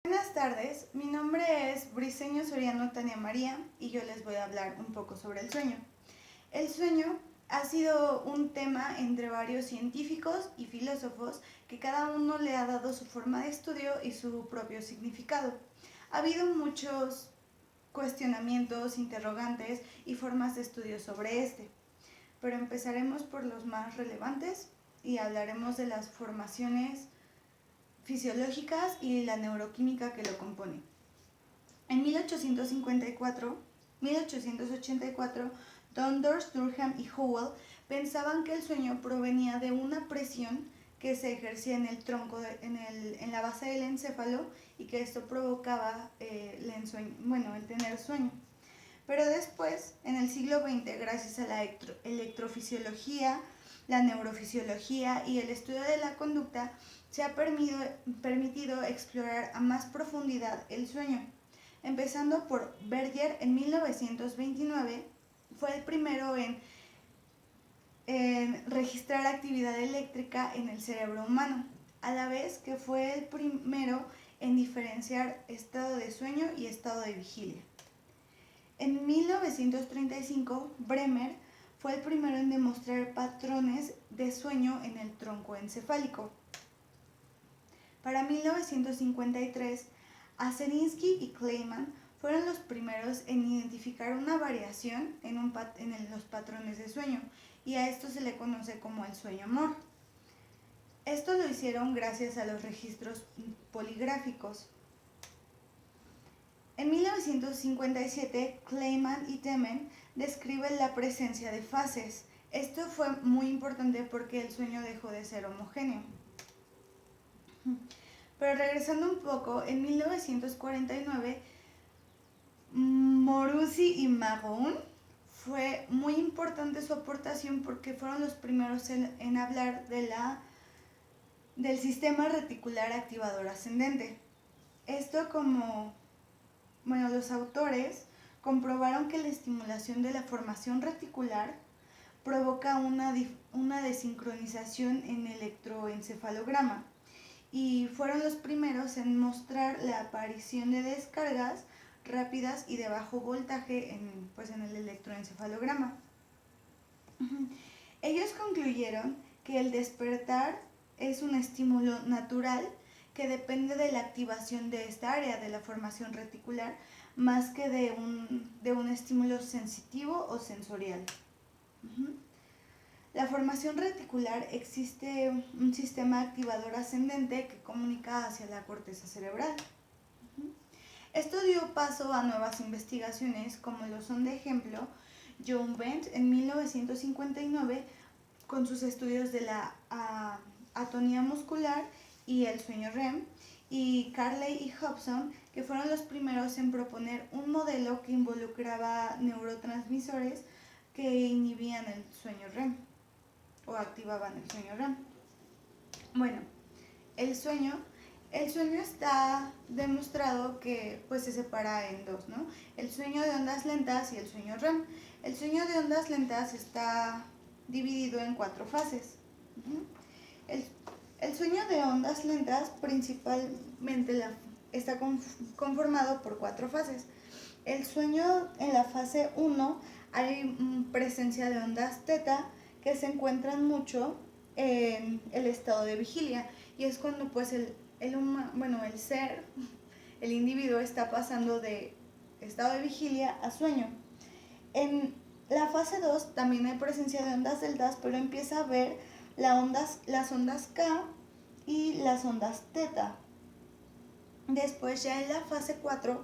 Buenas tardes, mi nombre es Briseño Soriano Tania María y yo les voy a hablar un poco sobre el sueño. El sueño ha sido un tema entre varios científicos y filósofos que cada uno le ha dado su forma de estudio y su propio significado. Ha habido muchos cuestionamientos, interrogantes y formas de estudio sobre este, pero empezaremos por los más relevantes y hablaremos de las formaciones fisiológicas y la neuroquímica que lo compone. En 1884, Donders, Durkheim y Howell pensaban que el sueño provenía de una presión que se ejercía en el tronco, en la base del encéfalo, y que esto provocaba el tener sueño. Pero después, en el siglo XX, gracias a la electrofisiología, la neurofisiología y el estudio de la conducta, se ha permitido explorar a más profundidad el sueño. Empezando por Berger en 1929, fue el primero en registrar actividad eléctrica en el cerebro humano, a la vez que fue el primero en diferenciar estado de sueño y estado de vigilia. En 1935, Bremer fue el primero en demostrar patrones de sueño en el tronco encefálico. Para 1953, Aserinsky y Kleiman fueron los primeros en identificar una variación en los patrones de sueño, y a esto se le conoce como el sueño MOR. Esto lo hicieron gracias a los registros poligráficos. En 1957, Kleiman y Temen describen la presencia de fases. Esto fue muy importante porque el sueño dejó de ser homogéneo. Pero regresando un poco, en 1949, Moruzzi y Maroun fue muy importante su aportación porque fueron los primeros en hablar del sistema reticular activador ascendente. Esto los autores comprobaron que la estimulación de la formación reticular provoca una desincronización en el electroencefalograma, y fueron los primeros en mostrar la aparición de descargas rápidas y de bajo voltaje en el electroencefalograma. Ellos concluyeron que el despertar es un estímulo natural que depende de la activación de esta área de la formación reticular, más que de un estímulo sensitivo o sensorial. La formación reticular existe un sistema activador ascendente que comunica hacia la corteza cerebral. Esto dio paso a nuevas investigaciones, como lo son, de ejemplo, John Bent en 1959 con sus estudios de la atonía muscular y el sueño REM, y Carley y Hobson, que fueron los primeros en proponer un modelo que involucraba neurotransmisores que inhibían el sueño REM o activaban el sueño REM. Bueno, el sueño está demostrado que se separa en dos, ¿no? El sueño de ondas lentas y el sueño REM. El sueño de ondas lentas está dividido en 4 fases. El sueño de ondas lentas principalmente está conformado por 4 fases. El sueño, en la fase 1 hay presencia de ondas teta que se encuentran mucho en el estado de vigilia, y es cuando el individuo está pasando de estado de vigilia a sueño. En la fase 2 también hay presencia de ondas deltas, pero empieza a ver las ondas K y las ondas teta. Después, ya en la fase 4,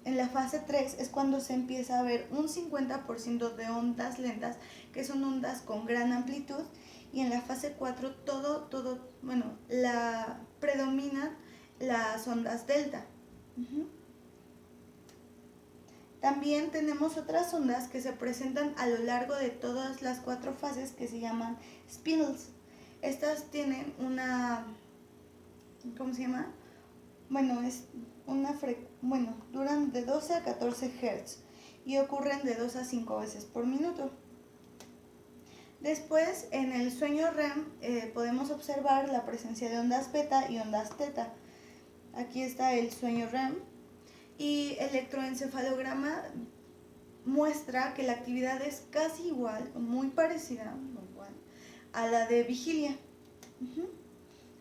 en la fase 3 es cuando se empieza a ver un 50% de ondas lentas, que son ondas con gran amplitud, y en la fase 4 predominan las ondas delta. También tenemos otras ondas que se presentan a lo largo de todas las 4 fases, que se llaman spindles. Estas tienen duran de 12 a 14 Hz y ocurren de 2 a 5 veces por minuto. Después, en el sueño REM podemos observar la presencia de ondas beta y ondas teta. Aquí está el sueño REM y el electroencefalograma muestra que la actividad es casi igual, muy parecida a la de vigilia.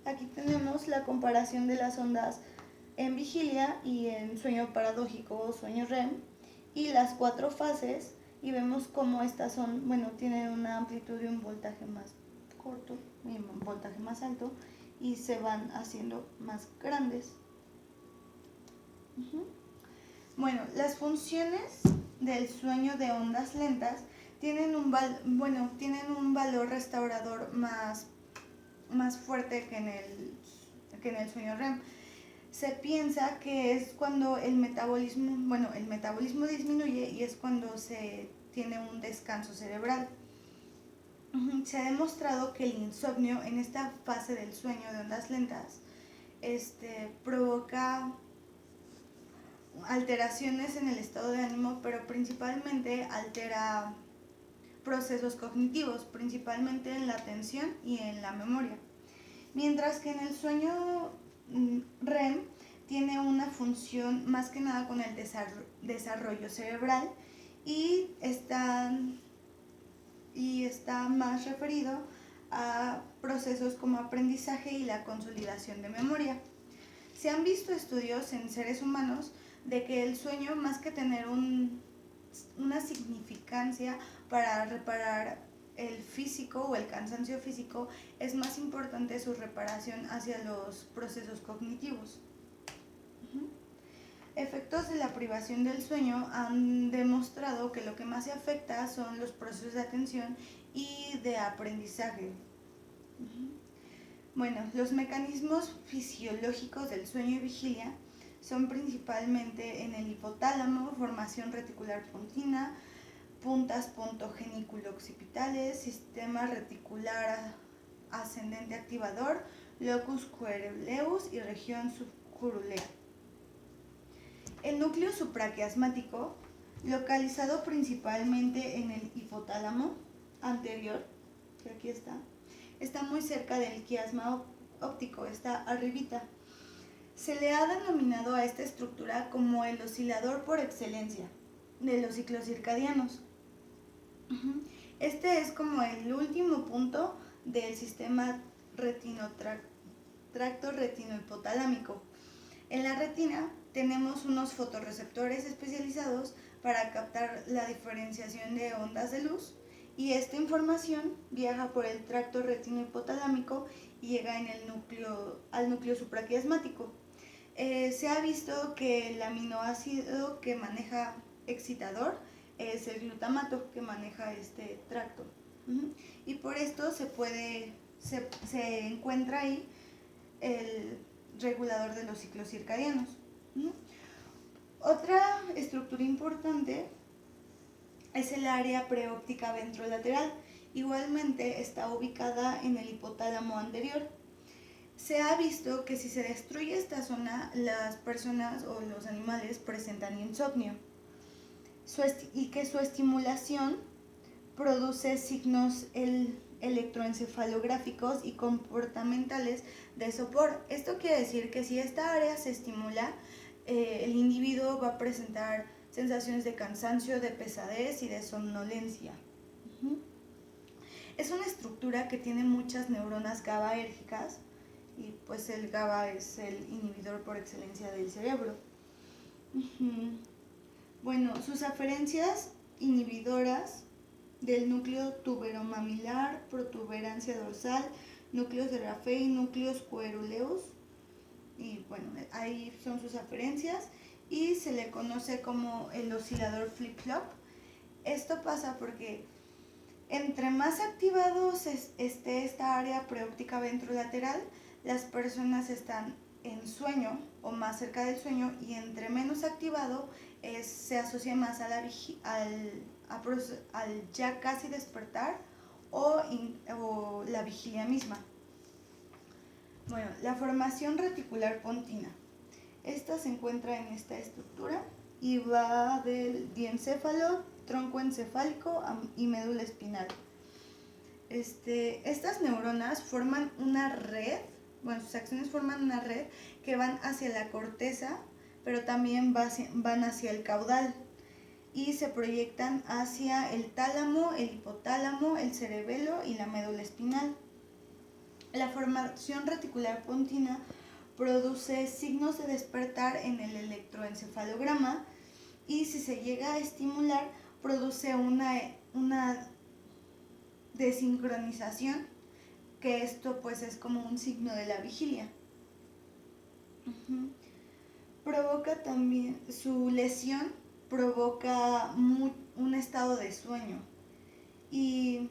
Aquí tenemos la comparación de las ondas en vigilia y en sueño paradójico o sueño REM y las 4 fases, y vemos cómo estas son, tienen una amplitud y un voltaje más corto y un voltaje más alto y se van haciendo más grandes. Bueno, las funciones del sueño de ondas lentas tienen un valor restaurador más fuerte que en el sueño REM. Se piensa que es cuando el metabolismo disminuye y es cuando se tiene un descanso cerebral. Se ha demostrado que el insomnio en esta fase del sueño de ondas lentas provoca alteraciones en el estado de ánimo, pero principalmente altera procesos cognitivos, principalmente en la atención y en la memoria. Mientras que en el sueño REM tiene una función más que nada con el desarrollo cerebral y está más referido a procesos como aprendizaje y la consolidación de memoria. Se han visto estudios en seres humanos de que el sueño, más que tener una significancia para reparar el físico o el cansancio físico, es más importante su reparación hacia los procesos cognitivos. Efectos de la privación del sueño han demostrado que lo que más se afecta son los procesos de atención y de aprendizaje. Bueno, los mecanismos fisiológicos del sueño y vigilia son principalmente en el hipotálamo, formación reticular pontina, puntas pontogeniculo-occipitales, sistema reticular ascendente activador, locus coeruleus y región subcurulea. El núcleo supraquiasmático, localizado principalmente en el hipotálamo anterior, que aquí está muy cerca del quiasma óptico, está arribita. Se le ha denominado a esta estructura como el oscilador por excelencia de los ciclos circadianos. Este es como el último punto del sistema tracto retinohipotalámico. En la retina tenemos unos fotorreceptores especializados para captar la diferenciación de ondas de luz, y esta información viaja por el tracto retinohipotalámico y llega al núcleo supraquiasmático. Se ha visto que el aminoácido que maneja excitador es el glutamato, que maneja este tracto. Y por esto se encuentra ahí el regulador de los ciclos circadianos. Otra estructura importante es el área preóptica ventrolateral. Igualmente está ubicada en el hipotálamo anterior. Se ha visto que si se destruye esta zona, las personas o los animales presentan insomnio y que su estimulación produce signos electroencefalográficos y comportamentales de sopor. Esto quiere decir que si esta área se estimula, el individuo va a presentar sensaciones de cansancio, de pesadez y de somnolencia. Es una estructura que tiene muchas neuronas GABAérgicas, y pues el GABA es el inhibidor por excelencia del cerebro. Bueno, sus aferencias inhibidoras del núcleo tuberomamilar, protuberancia dorsal, núcleos de Raffay, núcleos coeruleus, y bueno, ahí son sus aferencias, y se le conoce como el oscilador flip-flop. Esto pasa porque entre más activados esté esta área preóptica ventrolateral, las personas están en sueño o más cerca del sueño, y entre menos activado se asocia más al ya casi despertar o la vigilia misma. Bueno, la formación reticular pontina. Esta se encuentra en esta estructura y va del diencéfalo, tronco encefálico y médula espinal. Estas neuronas forman una red bueno, sus acciones forman una red que van hacia la corteza, pero también van hacia el caudal y se proyectan hacia el tálamo, el hipotálamo, el cerebelo y la médula espinal. La formación reticular pontina produce signos de despertar en el electroencefalograma y si se llega a estimular produce una desincronización, que esto pues es como un signo de la vigilia. Provoca también, su lesión provoca un estado de sueño y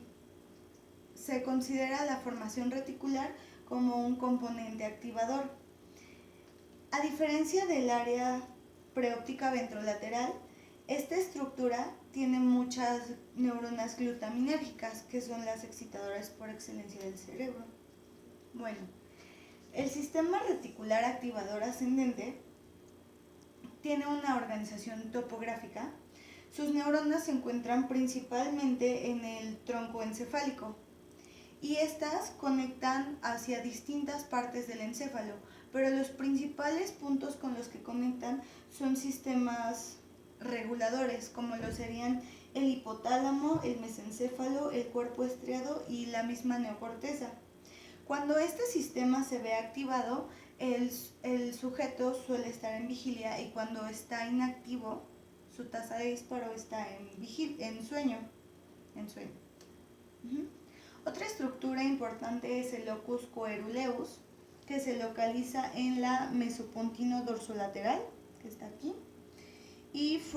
se considera la formación reticular como un componente activador. A diferencia del área preóptica ventrolateral, esta estructura tiene muchas neuronas glutaminérgicas, que son las excitadoras por excelencia del cerebro. Bueno, el sistema reticular activador ascendente tiene una organización topográfica. Sus neuronas se encuentran principalmente en el tronco encefálico y estas conectan hacia distintas partes del encéfalo, pero los principales puntos con los que conectan son sistemas reguladores, como lo serían el hipotálamo, el mesencéfalo, el cuerpo estriado y la misma neocorteza. Cuando este sistema se ve activado, el sujeto suele estar en vigilia y cuando está inactivo, su tasa de disparo está en sueño. Otra estructura importante es el locus coeruleus, que se localiza en la mesopontino dorsolateral, que está aquí, y está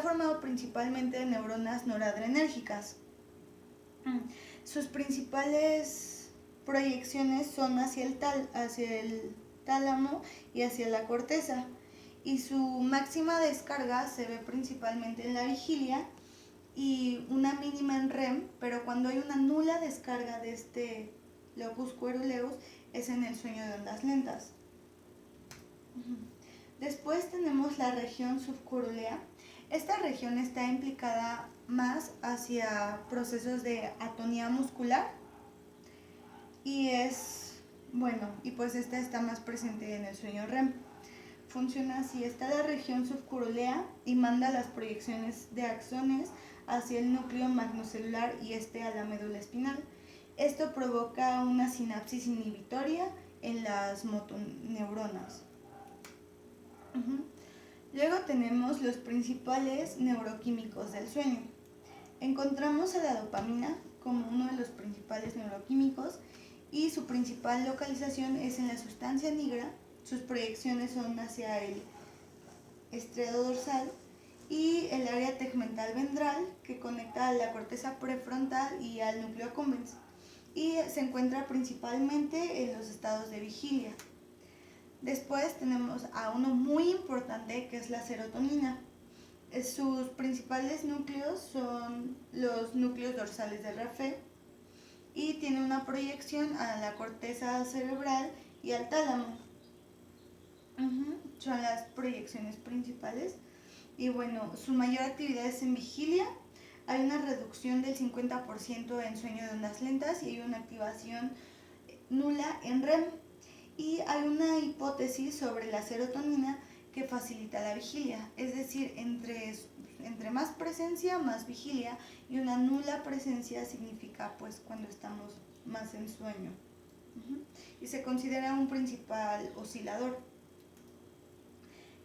formado principalmente de neuronas noradrenérgicas. Sus principales proyecciones son hacia el tálamo y hacia la corteza, y su máxima descarga se ve principalmente en la vigilia y una mínima en REM, pero cuando hay una nula descarga de este locus coeruleus es en el sueño de ondas lentas. Después tenemos la región subcorulea. Esta región está implicada más hacia procesos de atonía muscular y pues esta está más presente en el sueño REM. Funciona así: está la región subcorulea y manda las proyecciones de axones hacia el núcleo magnocelular y a la médula espinal. Esto provoca una sinapsis inhibitoria en las motoneuronas. Luego tenemos los principales neuroquímicos del sueño. Encontramos a la dopamina como uno de los principales neuroquímicos y su principal localización es en la sustancia nigra. Sus proyecciones son hacia el estriado dorsal y el área tegmental ventral, que conecta a la corteza prefrontal y al núcleo accumbens, y se encuentra principalmente en los estados de vigilia. Después tenemos a uno muy importante, que es la serotonina. Sus principales núcleos son los núcleos dorsales de Raphe y tiene una proyección a la corteza cerebral y al tálamo. Son las proyecciones principales. Y bueno, su mayor actividad es en vigilia. Hay una reducción del 50% en sueño de ondas lentas y hay una activación nula en REM. Y hay una hipótesis sobre la serotonina que facilita la vigilia, es decir, entre más presencia, más vigilia, y una nula presencia significa pues cuando estamos más en sueño. Y se considera un principal oscilador.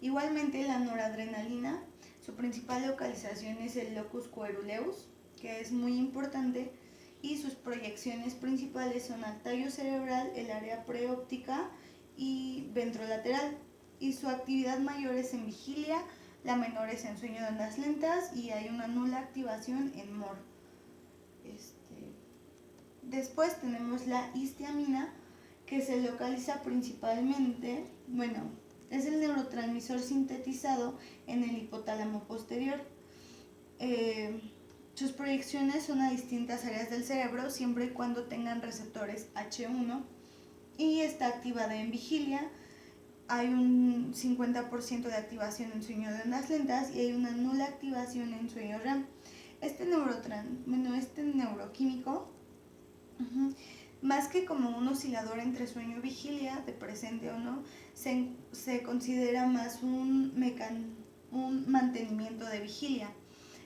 Igualmente la noradrenalina, su principal localización es el locus coeruleus, que es muy importante, y sus proyecciones principales son al tallo cerebral, el área preóptica y ventrolateral, y su actividad mayor es en vigilia, la menor es en sueño de ondas lentas y hay una nula activación en MOR. Después tenemos la histiamina, que se localiza principalmente, es el neurotransmisor sintetizado en el hipotálamo posterior. Sus proyecciones son a distintas áreas del cerebro siempre y cuando tengan receptores H1 y está activada en vigilia. Hay un 50% de activación en sueño de ondas lentas y hay una nula activación en sueño REM. Este neuroquímico Más que como un oscilador entre sueño y vigilia, de presente o no, se considera más un mantenimiento de vigilia.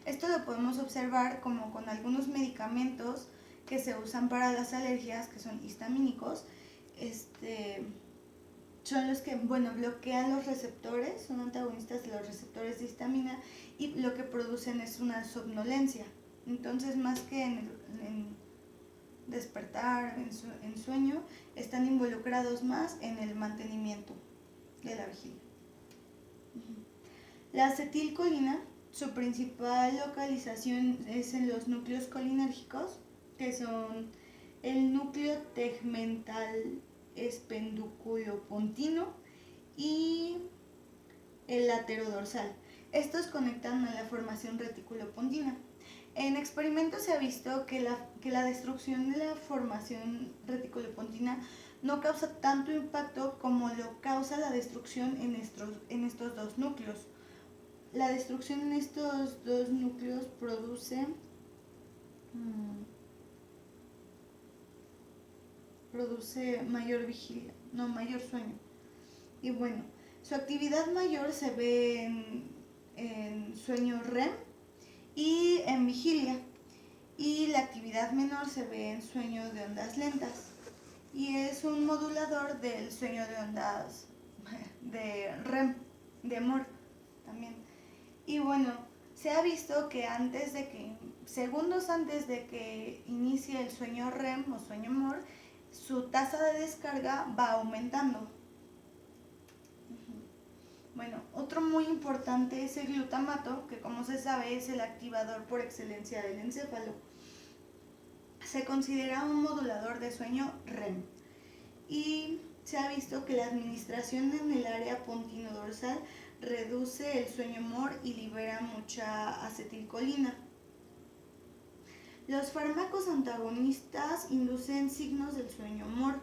Esto lo podemos observar como con algunos medicamentos que se usan para las alergias, que son histamínicos. Son los que, bloquean los receptores, son antagonistas de los receptores de histamina y lo que producen es una somnolencia. Entonces, más que en despertar, en sueño, están involucrados más en el mantenimiento de la vigilia. La acetilcolina, su principal localización es en los núcleos colinérgicos, que son el núcleo tegmental espenduculopontino y el laterodorsal. Estos conectan a la formación reticulopontina. En experimentos se ha visto que la destrucción de la formación reticulopontina no causa tanto impacto como lo causa la destrucción en estos dos núcleos. La destrucción en estos dos núcleos produce mayor vigilia, mayor sueño. Y bueno, su actividad mayor se ve en sueño REM y en vigilia. Y la actividad menor se ve en sueño de ondas lentas. Y es un modulador del sueño de ondas de REM, de MOR también. Y bueno, se ha visto que segundos antes de que inicie el sueño REM o sueño MOR, su tasa de descarga va aumentando. Bueno, otro muy importante es el glutamato, que como se sabe es el activador por excelencia del encéfalo. Se considera un modulador de sueño REM y se ha visto que la administración en el área pontino-dorsal reduce el sueño MOR y libera mucha acetilcolina. Los fármacos antagonistas inducen signos del sueño MOR.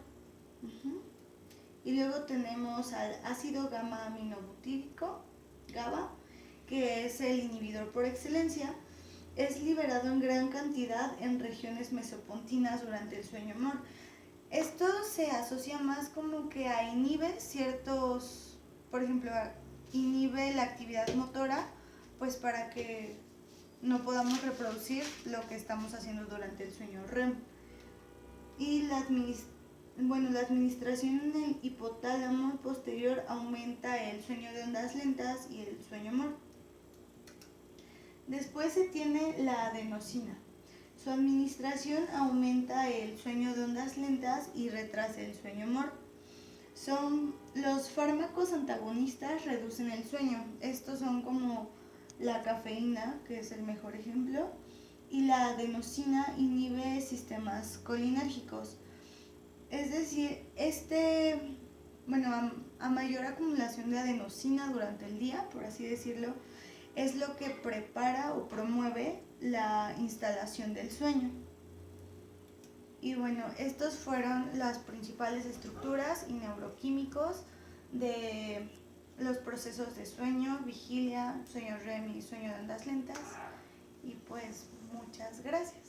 Y luego tenemos al ácido gamma aminobutírico, GABA, que es el inhibidor por excelencia. Es liberado en gran cantidad en regiones mesopontinas durante el sueño MOR. Esto se asocia más como que inhibe ciertos, por ejemplo, inhibe la actividad motora, pues para que no podamos reproducir lo que estamos haciendo durante el sueño REM. Y la administración en el hipotálamo posterior aumenta el sueño de ondas lentas y el sueño MOR. Después se tiene la adenosina. Su administración aumenta el sueño de ondas lentas y retrasa el sueño MOR. Los fármacos antagonistas reducen el sueño. Estos son como la cafeína, que es el mejor ejemplo, y la adenosina inhibe sistemas colinérgicos. Es decir, a mayor acumulación de adenosina durante el día, por así decirlo, es lo que prepara o promueve la instalación del sueño. Y bueno, estos fueron las principales estructuras y neuroquímicos de los procesos de sueño, vigilia, sueño REM y sueño de ondas lentas. Y pues muchas gracias.